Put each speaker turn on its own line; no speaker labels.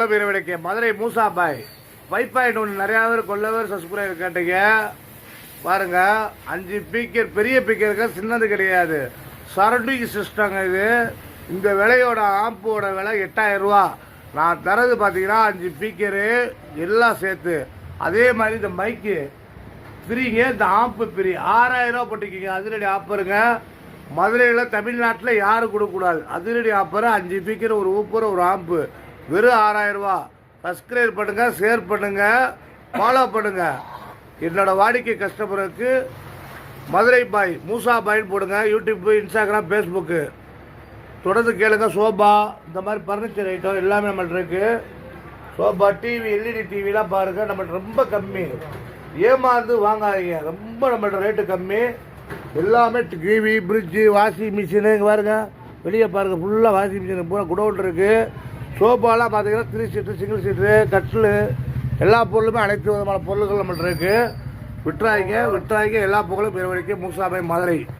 புகழ் வீரவடைக்கு மதுரை மூசாபாய் 5.1 நிறையா பேர் கொள்ளவர் சப்ஸ்கிரைபர் கேட்டீங்க பாருங்க. 5 ஸ்பீக்கர், பெரிய ஸ்பீக்கருக்கு சின்னது கிடையாது, சரௌண்டிங் சிஸ்டங்க இது. இந்த விலையோட ஆம்போட விலை 8000 ரூபா. நான் தரது பார்த்தீங்கன்னா 5 ஸ்பீக்கரு எல்லாம் சேர்த்து. அதே மாதிரி இந்த மைக்கு ஃப்ரீங்க, இந்த ஆம்பு ஃப்ரீ 6000 ரூபா போட்டிருக்கீங்க. அதிரடி ஆஃபருங்க. மதுரையில் தமிழ்நாட்டில் யாரும் கொடுக்கக்கூடாது. அதிரடி ஆஃபர் 5 ஸ்பீக்கர், ஒரு ஊப்பர், ஒரு ஆம்பு, வெறும் 6000 ரூபா. சப்ஸ்கிரைப் பண்ணுங்கள், ஷேர் பண்ணுங்கள், ஃபாலோ பண்ணுங்கள். என்னோட வாடிக்கை கஸ்டமருக்கு மதுரை பாய் மூசா பாய்ன்னு போடுங்க. யூடியூப்பு, இன்ஸ்டாகிராம், ஃபேஸ்புக்கு தொடர்ந்து கேளுங்க. சோபா, இந்த மாதிரி ஃபர்னிச்சர் ஐட்டம் எல்லாமே நம்மள்ட்ட இருக்குது. சோபா, டிவி, எல்இடி டிவிலாம் பாருங்கள், நம்மள்ட்ட ரொம்ப கம்மி. ஏமாந்து வாங்காதீங்க, ரொம்ப நம்மள்ட்ட ரேட்டு கம்மி. எல்லாமே டிவி, ஃப்ரிட்ஜு, வாஷிங் மிஷினு. இங்கே பாருங்க, வெளியே பாருங்கள், ஃபுல்லாக வாஷிங் மிஷின் பூரா குடோன் இருக்குது. சோஃபாலாம் பார்த்தீங்கன்னா 3 சீட்டு, சிங்கிள் சீட்டு, கட்டில், எல்லா பொருளுமே அனைத்து விதமான பொருள்கள் நம்மள்ட்ட இருக்குது. விட்டுறாங்க எல்லா புகழும் பெருவழிக்கு மூசாபாய் மதுரை.